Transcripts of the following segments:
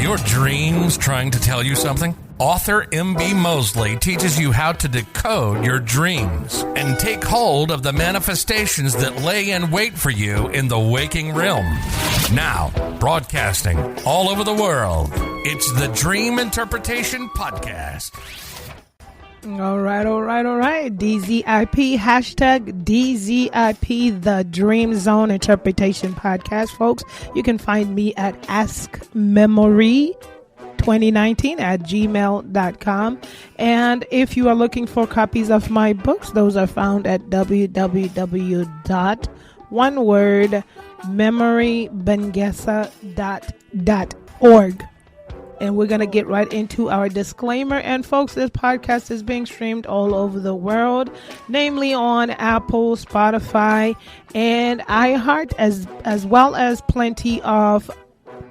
your dreams trying to tell you something? Author M.B. Mosley teaches you how to decode your dreams and take hold of the manifestations that lay in wait for you in the waking realm. Now, broadcasting all over the world, it's the Dream Interpretation Podcast. All right. DZIP, hashtag DZIP, the Dream Zone Interpretation Podcast, folks. You can find me at askmemory2019 at gmail.com. And if you are looking for copies of my books, those are found at www.oneWordMemoryBengesa.org. And we're going to get right into our disclaimer. And folks, this podcast is being streamed all over the world, namely on Apple, Spotify, and iHeart, as well as plenty of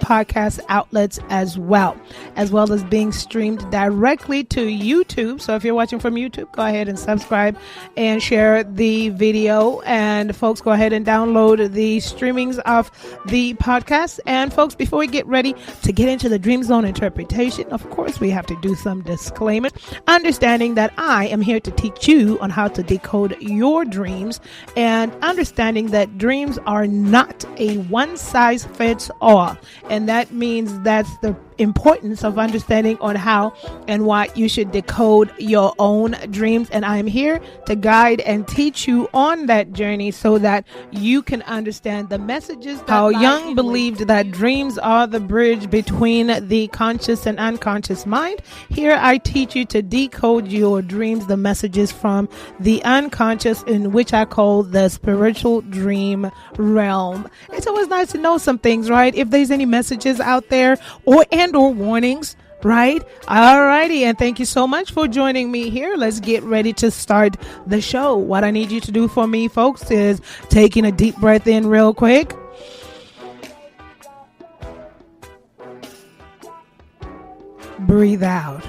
podcast outlets as well as being streamed directly to YouTube. So if you're watching from YouTube, go ahead and subscribe and share the video. And folks, go ahead and download the streamings of the podcast. And folks, before we get ready to get into the Dream Zone interpretation, of course, we have to do some disclaimers, understanding that I am here to teach you on how to decode your dreams, and understanding that dreams are not a one size fits all. And that means that's the importance of understanding on how and why you should decode your own dreams. And I am here to guide and teach you on that journey so that you can understand the messages. How Jung believed that dreams are the bridge between the conscious and unconscious mind. Here I teach you to decode your dreams, the messages from the unconscious, in which I call the spiritual dream realm. It's always nice to know some things, right? If there's any messages out there or warnings, right? Alrighty, and thank you so much for joining me here. Let's get ready to start the show. What I need you to do for me, folks, is taking a deep breath in real quick. Breathe out.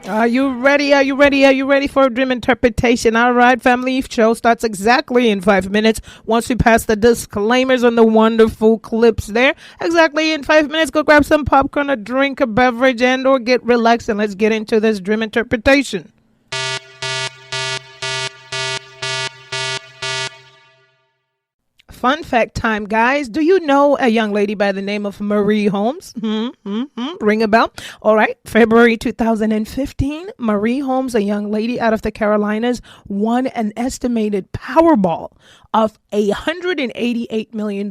Are you ready? Are you ready for a dream interpretation? All right, family. Show starts exactly in 5 minutes. Once we pass the disclaimers on the wonderful clips there, exactly in 5 minutes, go grab some popcorn, a drink, a beverage, and or get relaxed, and let's get into this dream interpretation. Fun fact time, guys. Do you know a young lady by the name of Marie Holmes? Ring a bell? All right. February 2015, Marie Holmes, a young lady out of the Carolinas, won an estimated Powerball of $188 million.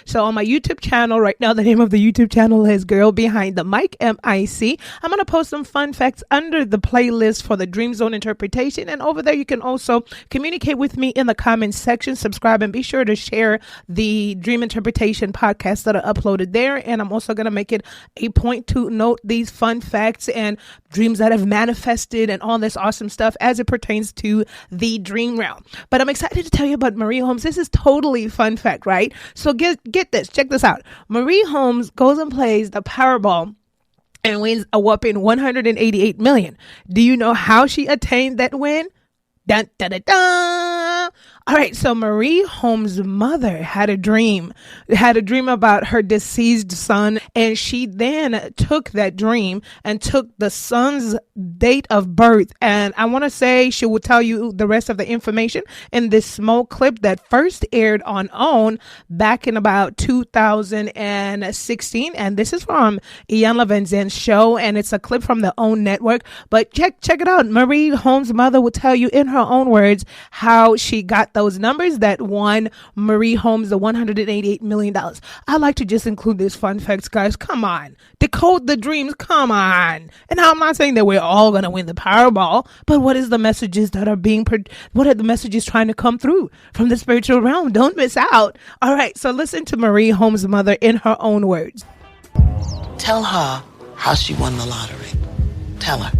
So on my YouTube channel right now, the name of the YouTube channel is Girl Behind the Mic, MIC. I'm going to post some fun facts under the playlist for the Dream Zone interpretation. And over there, you can also communicate with me in the comments section, subscribe, and be sure to share the Dream Interpretation podcasts that are uploaded there. And I'm also going to make it a point to note these fun facts and dreams that have manifested and all this awesome stuff as it pertains to the dream realm. But I'm excited to tell you about Marie Holmes. This is totally fun fact, right? So get this, check this out. Marie Holmes goes and plays the Powerball and wins a whopping $188 million. Do you know how she attained that win? Dun, dun, dun, dun. All right, so Marie Holmes' mother had a dream about her deceased son, and she then took that dream and took the son's date of birth. And I want to say she will tell you the rest of the information in this small clip that first aired on OWN back in about 2016. And this is from Ian Levin's show, and it's a clip from the OWN network. But check it out. Marie Holmes' mother will tell you in her own words how she got those numbers that won Marie Holmes the $188 million. I like to just include these fun facts, guys. Come on. Decode the dreams. Come on. And now I'm not saying that we're all going to win the Powerball, but what is the messages that are what are the messages trying to come through from the spiritual realm? Don't miss out. All right. So listen to Marie Holmes' mother in her own words. Tell her how she won the lottery. Tell her.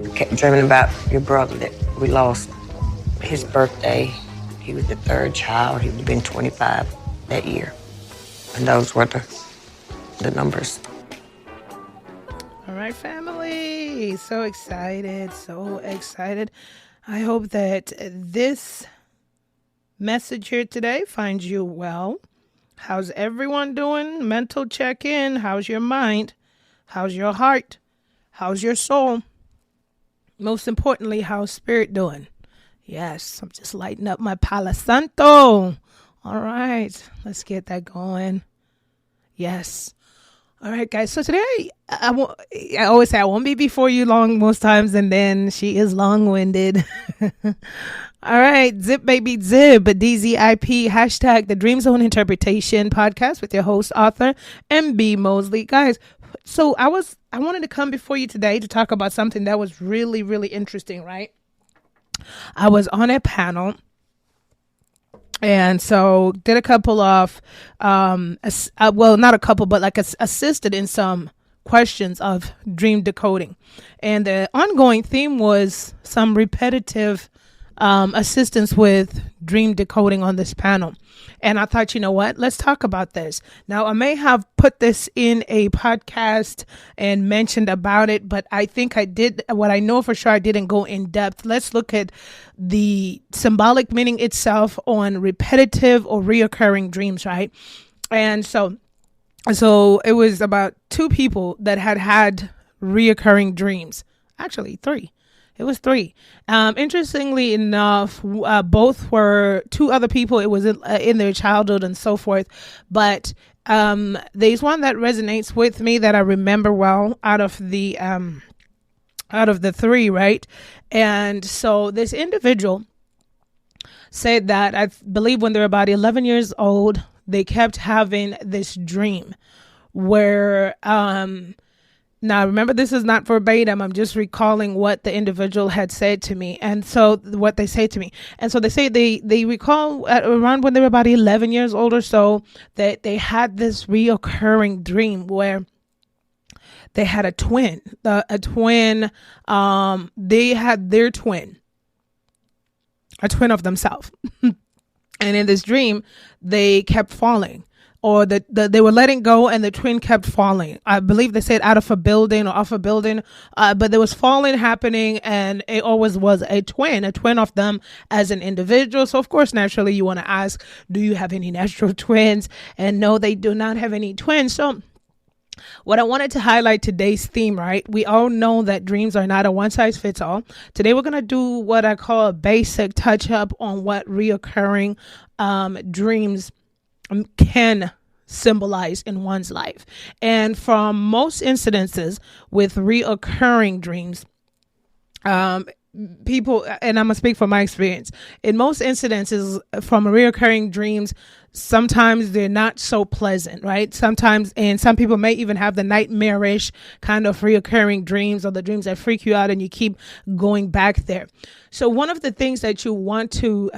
I kept dreaming about your brother that we lost. His birthday, he was the third child. He would have been 25 that year. And those were the numbers. All right, family. So excited. I hope that this message here today finds you well. How's everyone doing? Mental check-in. How's your mind? How's your heart? How's your soul? Most importantly, how's spirit doing? Yes, I'm just lighting up my Palo Santo. All right, let's get that going. Yes. All right, guys. So today, I always say I won't be before you long most times, and then she is long-winded. All right, zip baby zip, DZIP, hashtag the Dream Zone Interpretation Podcast with your host, author, MB Mosley. Guys, so I wanted to come before you today to talk about something that was really, really interesting, right? I was on a panel, and so did a couple of, not a couple, but assisted in some questions of dream decoding. And the ongoing theme was some repetitive assistance with dream decoding on this panel. And I thought, you know what, let's talk about this. Now, I may have put this in a podcast and mentioned about it, but I think I did. What I know for sure, I didn't go in depth. Let's look at the symbolic meaning itself on repetitive or reoccurring dreams, right? And so it was about two people that had reoccurring dreams. Actually, three. It was three. Interestingly enough, both were two other people. It was in their childhood and so forth. But there's one that resonates with me that I remember well out of the three, right? And so this individual said that, I believe when they were about 11 years old, they kept having this dream where now, remember, this is not verbatim. I'm just recalling what the individual had said to me. And so what they say to me. And so they say they recall around when they were about 11 years old or so that they had this reoccurring dream where they had a twin. They had their twin, a twin of themselves. And in this dream, they kept falling. Or they were letting go and the twin kept falling. I believe they said out of a building or off a building, but there was falling happening, and it always was a twin of them as an individual. So of course, naturally, you want to ask, do you have any natural twins? And no, they do not have any twins. So what I wanted to highlight today's theme, right? We all know that dreams are not a one size fits all. Today, we're going to do what I call a basic touch up on what reoccurring dreams can symbolize in one's life. And from most incidences with reoccurring dreams, people, and I'm gonna speak from my experience, in most incidences from reoccurring dreams, sometimes they're not so pleasant, right? Sometimes, and some people may even have the nightmarish kind of reoccurring dreams, or the dreams that freak you out and you keep going back there. So one of the things that you want to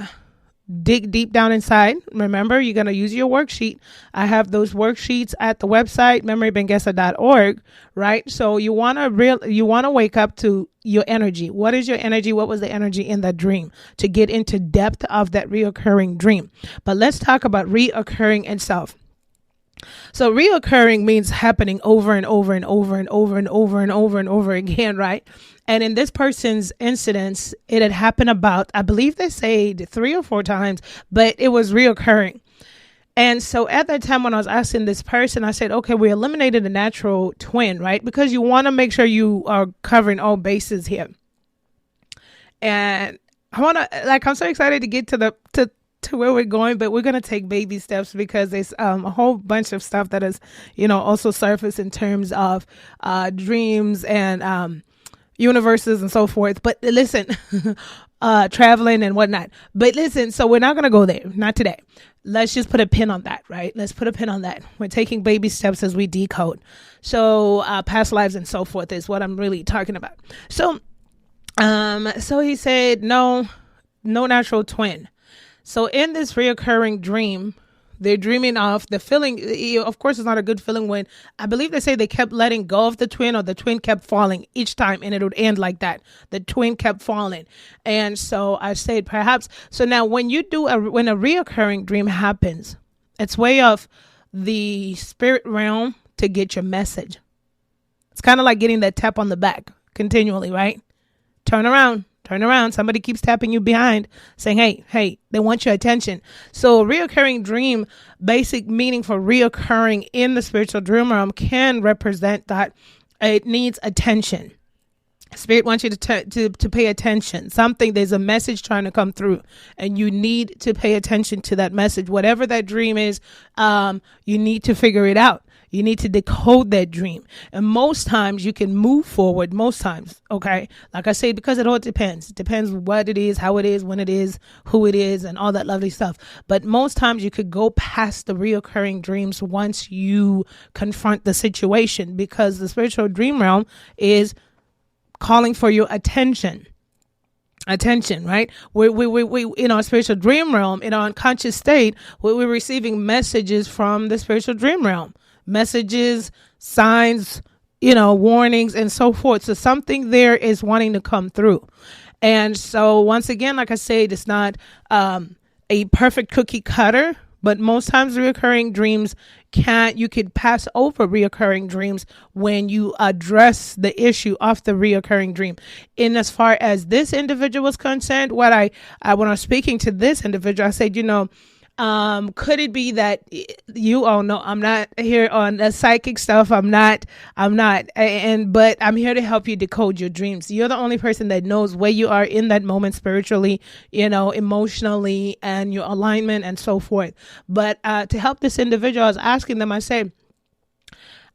dig deep down inside, remember, you're going to use your worksheet. I have those worksheets at the website, memorybengesa.org, right? So you want to wake up to your energy. What is your energy? What was the energy in that dream, to get into depth of that reoccurring dream? But let's talk about reoccurring itself. So reoccurring means happening over and over and over and over and over and over and over again, right? And in this person's incidents, it had happened about, I believe they say 3 or 4 times, but it was reoccurring. And so at that time when I was asking this person, I said, okay, we eliminated a natural twin, right? Because you want to make sure you are covering all bases here. And I'm so excited to get to where we're going, but we're going to take baby steps because there's a whole bunch of stuff that is, also surfaced in terms of dreams and universes and so forth. But listen, traveling and whatnot. But listen, so we're not going to go there. Not today. Let's just put a pin on that, right? Let's put a pin on that. We're taking baby steps as we decode. So past lives and so forth is what I'm really talking about. So he said, no natural twin. So in this reoccurring dream, they're dreaming of the feeling. Of course, it's not a good feeling when, I believe they say they kept letting go of the twin, or the twin kept falling each time, and it would end like that. The twin kept falling. And so I said perhaps, so now when when a reoccurring dream happens, it's way of the spirit realm to get your message. It's kind of like getting that tap on the back continually, right? Turn around. turn around. Somebody keeps tapping you behind saying, hey, they want your attention. So reoccurring dream, basic meaning for reoccurring in the spiritual dream realm can represent that it needs attention. Spirit wants you to pay attention. There's a message trying to come through, and you need to pay attention to that message. Whatever that dream is, you need to figure it out. You need to decode that dream. And most times you can move forward. Most times, okay? Like I say, because it all depends. It depends what it is, how it is, when it is, who it is, and all that lovely stuff. But most times you could go past the reoccurring dreams once you confront the situation, because the spiritual dream realm is calling for your attention, right? We in our spiritual dream realm, in our unconscious state, we're receiving messages from the spiritual dream realm, messages, signs, warnings, and so forth. So something there is wanting to come through. And so once again, like I said, it's not a perfect cookie cutter, but most times reoccurring dreams you could pass over reoccurring dreams when you address the issue of the reoccurring dream. In as far as this individual was concerned, when I was speaking to this individual, I said, could it be that you all know I'm not here on the psychic stuff. I'm not, but I'm here to help you decode your dreams. You're the only person that knows where you are in that moment spiritually, emotionally, and your alignment and so forth. But to help this individual, I was asking them, I said,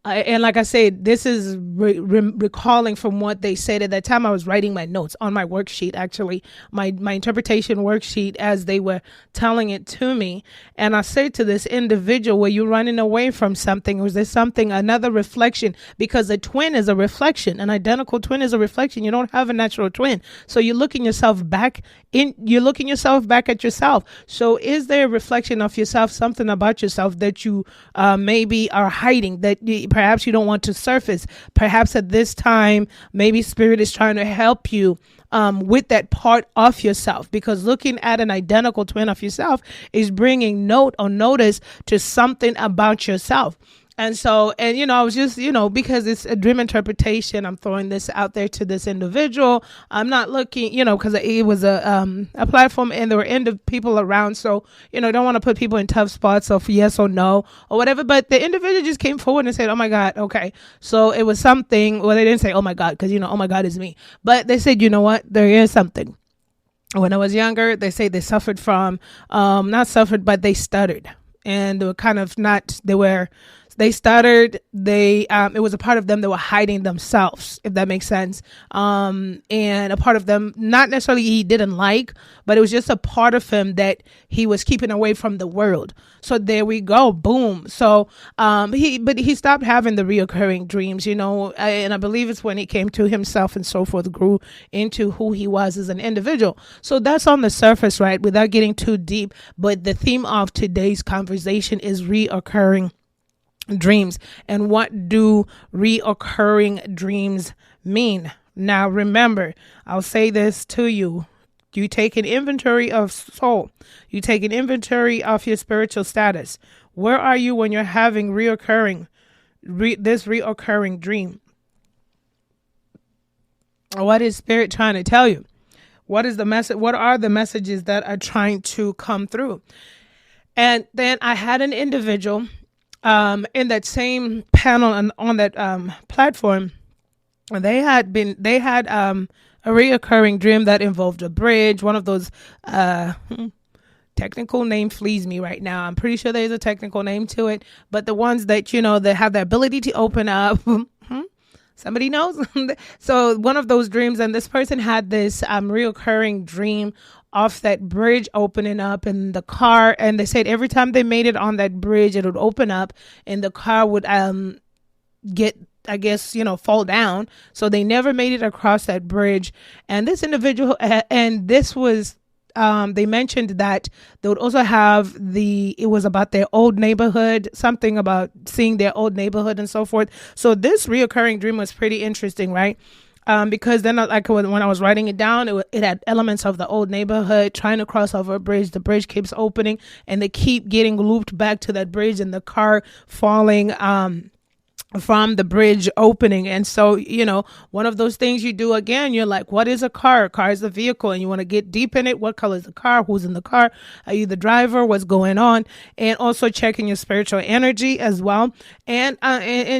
and like I said, this is recalling from what they said at that time. I was writing my notes on my worksheet, actually, my interpretation worksheet, as they were telling it to me. And I said to this individual, were you running away from something? Was there something, another reflection? Because a twin is a reflection. An identical twin is a reflection. You don't have a natural twin. So you're looking yourself back at yourself. So is there a reflection of yourself, something about yourself that you maybe are hiding, that perhaps you don't want to surface? Perhaps at this time, maybe Spirit is trying to help you with that part of yourself, because looking at an identical twin of yourself is bringing notice to something about yourself. And so, I was just, because it's a dream interpretation, I'm throwing this out there to this individual. I'm not looking, because it was a platform and there were people around. So, don't want to put people in tough spots of yes or no or whatever. But the individual just came forward and said, oh my God, okay. So it was something, well, they didn't say, oh my God, because, oh my God is me. But they said, you know what, there is something. When I was younger, they say they suffered from, not suffered, but they stuttered. And they were kind of they stuttered. It was a part of them that were hiding themselves, if that makes sense. And a part of them, not necessarily he didn't like, but it was just a part of him that he was keeping away from the world. So there we go. Boom. So, he stopped having the reoccurring dreams, and I believe it's when he came to himself and so forth, grew into who he was as an individual. So that's on the surface, right? Without getting too deep. But the theme of today's conversation is reoccurring dreams. And what do reoccurring dreams mean? Now, remember, I'll say this to you. You take an inventory of soul. You take an inventory of your spiritual status. Where are you when you're having this reoccurring dream? What is Spirit trying to tell you? What is the message? What are the messages that are trying to come through? And then I had an individual in that same panel and on that platform. They had a reoccurring dream that involved a bridge. One of those technical name flees me right now. I'm pretty sure there's a technical name to it, but the ones that that have the ability to open up. Somebody knows. So one of those dreams, and this person had this reoccurring dream of that bridge opening up in the car, and they said every time they made it on that bridge, it would open up and the car would get, I guess, fall down. So they never made it across that bridge. And this individual, and this was they mentioned that they would also have it was about their old neighborhood, something about seeing their old neighborhood and so forth. So this reoccurring dream was pretty interesting, right? Because then, like when I was writing it down, it had elements of the old neighborhood trying to cross over a bridge. The bridge keeps opening and they keep getting looped back to that bridge and the car falling from the bridge opening. And so, one of those things you do again, you're like, what is a car? A car is a vehicle, and you want to get deep in it. What color is the car? Who's in the car? Are you the driver? What's going on? And also checking your spiritual energy as well. And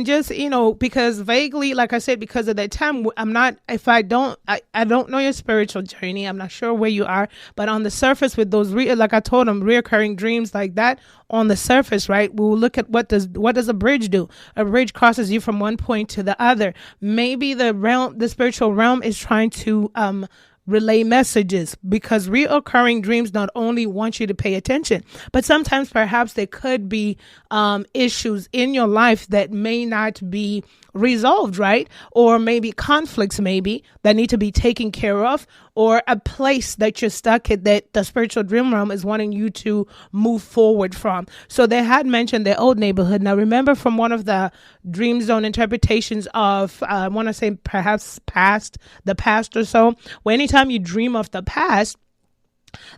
just, because vaguely, like I said, because of that time, I don't know your spiritual journey. I'm not sure where you are, but on the surface with those, like I told them, reoccurring dreams like that, on the surface, right? We will look at what does a bridge do? A bridge crosses you from one point to the other. Maybe the spiritual realm is trying to relay messages, because reoccurring dreams not only want you to pay attention, but sometimes perhaps there could be issues in your life that may not be resolved, right? Or maybe conflicts maybe that need to be taken care of, or a place that you're stuck at that the spiritual dream realm is wanting you to move forward from. So they had mentioned their old neighborhood. Now remember, from one of the dream zone interpretations of, I want to say perhaps the past or so, where anytime you dream of the past,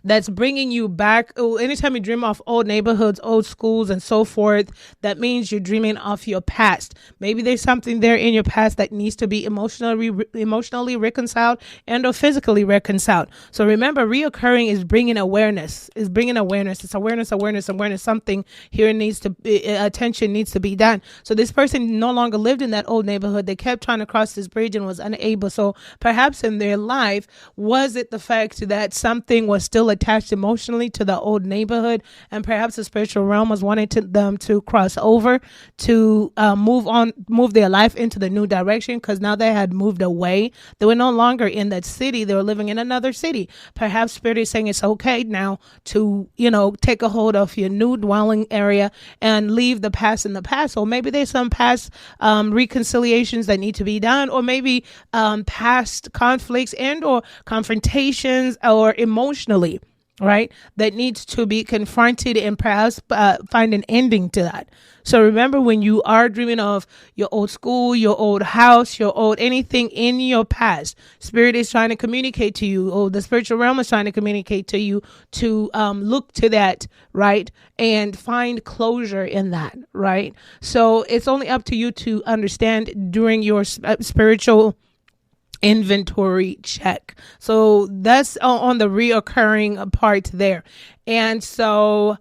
that's bringing you back. Anytime you dream of old neighborhoods, old schools, and so forth, that means you're dreaming of your past. Maybe there's something there in your past that needs to be emotionally reconciled and or physically reconciled. So remember, reoccurring is bringing awareness. It's awareness. Something here needs to attention needs to be done. So this person no longer lived in that old neighborhood. They kept trying to cross this bridge and was unable. So perhaps in their life, was it the fact that something was still attached emotionally to the old neighborhood, and perhaps the spiritual realm was wanting them to cross over, to move their life into the new direction, because now they had moved away. They were no longer in that city. They were living in another city. Perhaps Spirit is saying it's okay now to, take a hold of your new dwelling area and leave the past in the past. Or maybe there's some past reconciliations that need to be done, or maybe past conflicts and or confrontations or emotionally, right, that needs to be confronted and perhaps find an ending to that. So remember, when you are dreaming of your old school, your old house, your old anything in your past, Spirit is trying to communicate to you, or the spiritual realm is trying to communicate to you to look to that, right, and find closure in that, right? So it's only up to you to understand during your spiritual inventory check. So that's on the reoccurring part there. And so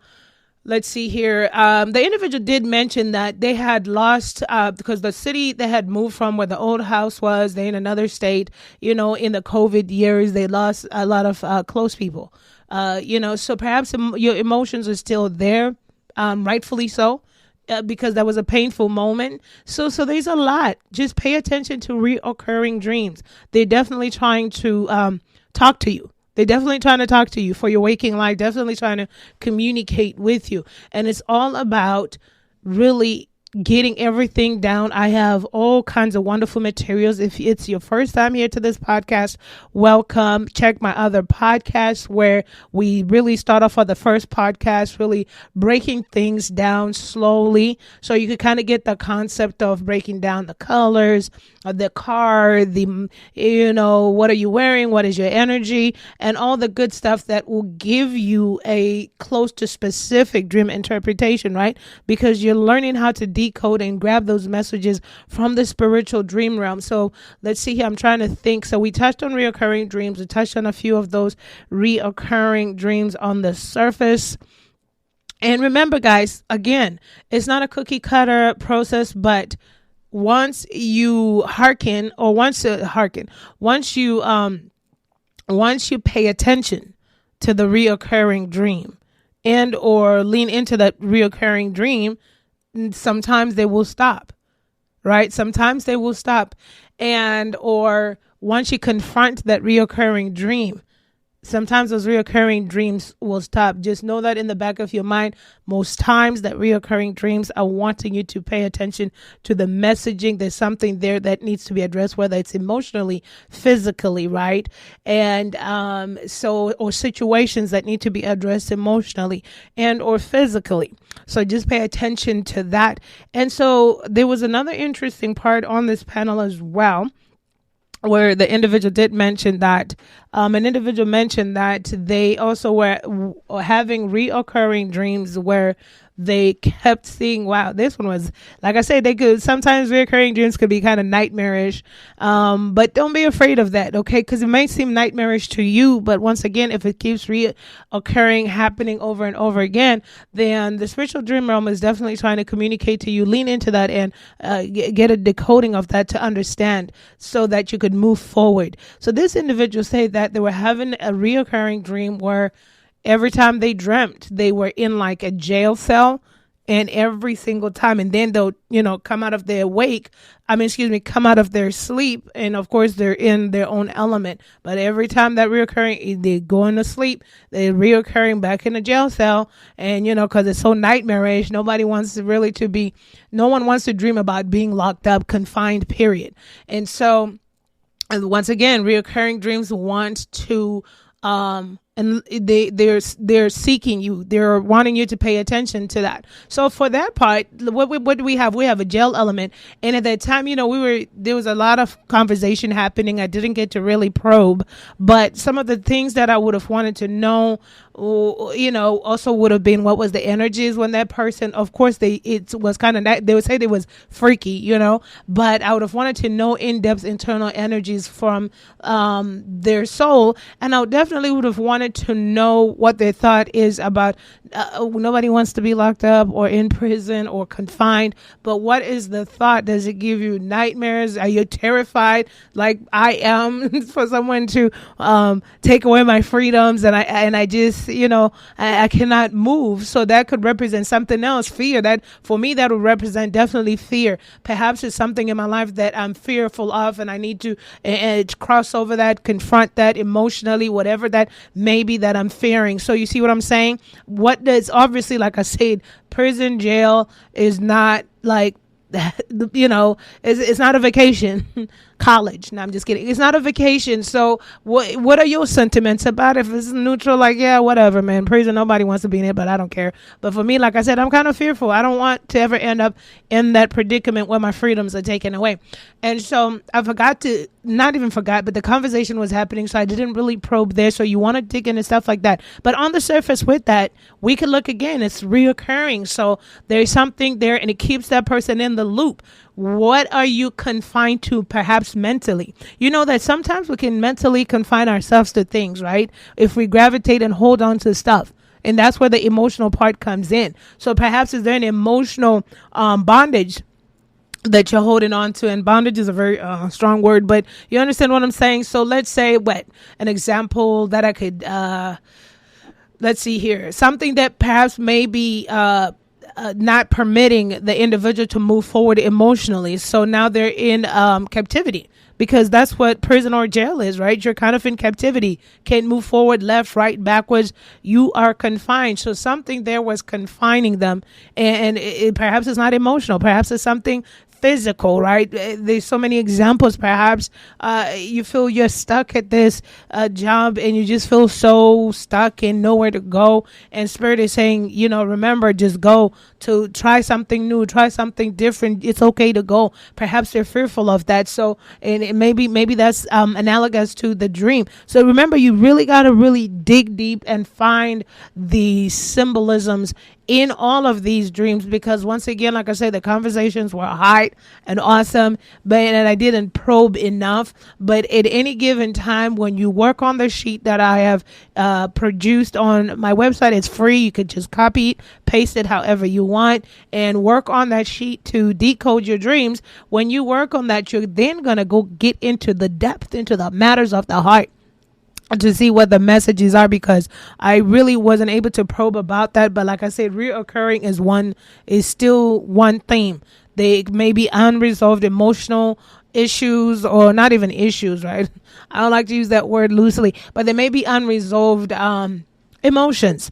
let's see here. The individual did mention that they had lost, because the city they had moved from, where the old house was, they in another state, in the COVID years, they lost a lot of close people, so perhaps your emotions are still there, rightfully so. Because that was a painful moment. So there's a lot. Just pay attention to reoccurring dreams. They're definitely trying to talk to you. They're definitely trying to talk to you for your waking life, definitely trying to communicate with you. And it's all about really getting everything down. I have all kinds of wonderful materials. If it's your first time here to this podcast, welcome. Check my other podcasts where we really start off on the first podcast, really breaking things down slowly. So you could kind of get the concept of breaking down the colors of the car, what are you wearing? What is your energy? And all the good stuff that will give you a close to specific dream interpretation, right? Because you're learning how to decode and grab those messages from the spiritual dream realm. So let's see here. I'm trying to think. So we touched on reoccurring dreams. We touched on a few of those reoccurring dreams on the surface. And remember, guys, again, it's not a cookie cutter process, but once you once you pay attention to the reoccurring dream and or lean into that reoccurring dream, sometimes they will stop, right? Sometimes they will stop. And or once you confront that reoccurring dream, sometimes those reoccurring dreams will stop. Just know that in the back of your mind, most times that reoccurring dreams are wanting you to pay attention to the messaging. There's something there that needs to be addressed, whether it's emotionally, physically, right? And or situations that need to be addressed emotionally and or physically. So just pay attention to that. And so there was another interesting part on this panel as well, where the individual did mention that they also were having reoccurring dreams where they kept seeing, wow, this one was, like I said, they could, sometimes recurring dreams could be kind of nightmarish. But don't be afraid of that, okay? Because it may seem nightmarish to you, but once again, if it keeps reoccurring, happening over and over again, then the spiritual dream realm is definitely trying to communicate to you. Lean into that and get a decoding of that to understand so that you could move forward. So this individual said that they were having a reoccurring dream where every time they dreamt, they were in like a jail cell, and every single time, and then they'll, come out of their come out of their sleep, and of course they're in their own element. But every time that reoccurring, they go into sleep, they're reoccurring back in the jail cell, and because it's so nightmarish, no one wants to dream about being locked up, confined, period. And so, once again, reoccurring dreams want to and they're seeking you. They're wanting you to pay attention to that. So for that part, what do we have? We have a jail element. And at that time, there was a lot of conversation happening. I didn't get to really probe, but some of the things that I would have wanted to know, also would have been what was the energies when that person, of course, it was kind of that they would say it was freaky, but I would have wanted to know in-depth internal energies from their soul. And I definitely would have wanted to know what their thought is about. Nobody wants to be locked up or in prison or confined, but what is the thought? Does it give you nightmares? Are you terrified like I am for someone to take away my freedoms and I just I cannot move? So that could represent something else. Fear. That for me, that would represent definitely fear. Perhaps it's something in my life that I'm fearful of, and I need to cross over that, confront that emotionally, whatever that may be that I'm fearing. So you see what I'm saying? What does, obviously, like I said, prison, jail is not like it's not a vacation. College. No, I'm just kidding. It's not a vacation. So what are your sentiments about it? If it's neutral, like, yeah, whatever, man. Prison, nobody wants to be in it, but I don't care. But for me, like I said, I'm kind of fearful. I don't want to ever end up in that predicament where my freedoms are taken away. And so I not even forgot, but the conversation was happening, so I didn't really probe there. So you want to dig into stuff like that. But on the surface with that, we could look again. It's reoccurring. So there's something there, and it keeps that person in the loop. What are you confined to, perhaps mentally? You know that sometimes we can mentally confine ourselves to things, right? If we gravitate and hold on to stuff. And that's where the emotional part comes in. So perhaps is there an emotional bondage that you're holding on to? And bondage is a very strong word, but you understand what I'm saying? So let's say an example that I could, let's see here. Something that perhaps may be not permitting the individual to move forward emotionally. So now they're in captivity, because that's what prison or jail is, right? You're kind of in captivity. Can't move forward, left, right, backwards. You are confined. So something there was confining them, and it perhaps it's not emotional. Perhaps it's something physical, right? There's so many examples. Perhaps you feel you're stuck at this job, and you just feel so stuck and nowhere to go, and Spirit is saying, remember, just go, to try something new, try something different. It's okay to go. Perhaps they're fearful of that. So, and maybe that's analogous to the dream. So remember, you really got to really dig deep and find the symbolisms in all of these dreams, because once again, like I said, the conversations were hot and awesome, and I didn't probe enough. But at any given time, when you work on the sheet that I have produced on my website, it's free. You could just copy it, paste it however you want, and work on that sheet to decode your dreams. When you work on that, you're then going to go get into the depth, into the matters of the heart, to see what the messages are, because I really wasn't able to probe about that. But like I said, reoccurring is still one theme. They may be unresolved emotional issues, or not even issues, right? I don't like to use that word loosely, but there may be unresolved emotions.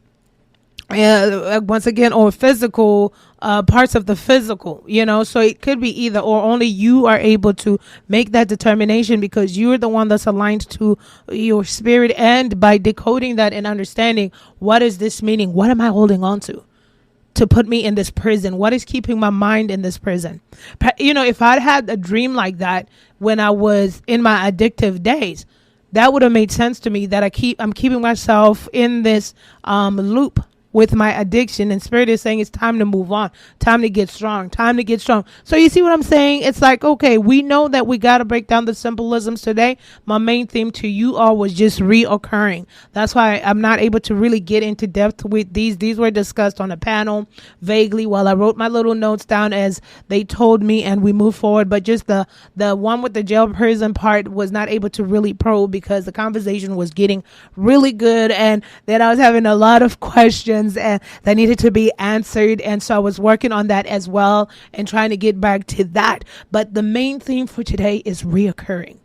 Once again, or physical parts of the physical, so it could be either or. Only you are able to make that determination, because you're the one that's aligned to your spirit. And by decoding that and understanding, what is this meaning? What am I holding on to put me in this prison? What is keeping my mind in this prison? If I'd had a dream like that when I was in my addictive days, that would have made sense to me, that I'm keeping myself in this loop with my addiction, and Spirit is saying it's time to move on, time to get strong, time to get strong. So you see what I'm saying? It's like, okay, we know that we got to break down the symbolisms today. My main theme to you all was just reoccurring. That's why I'm not able to really get into depth with these. These were discussed on a panel vaguely while I wrote my little notes down as they told me, and we moved forward. But just the one with the jail prison part was not able to really probe because the conversation was getting really good, and then I was having a lot of questions and that needed to be answered, and so I was working on that as well and trying to get back to that. But the main theme for today is reoccurring.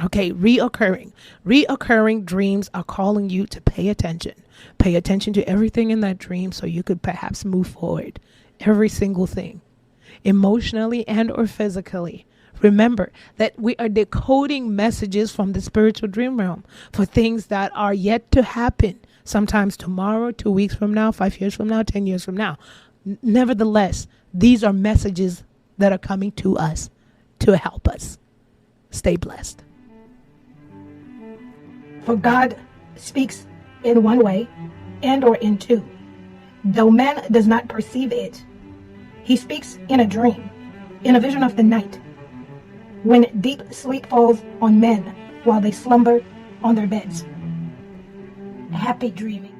Okay, reoccurring dreams are calling you to pay attention to everything in that dream so you could perhaps move forward. Every single thing, emotionally and or physically. Remember that we are decoding messages from the spiritual dream realm for things that are yet to happen. Sometimes tomorrow, 2 weeks from now, 5 years from now, 10 years from now. Nevertheless, these are messages that are coming to us to help us. Stay blessed. For God speaks in one way and or in two, though man does not perceive it. He speaks in a dream, in a vision of the night, when deep sleep falls on men while they slumber on their beds. Happy dreaming.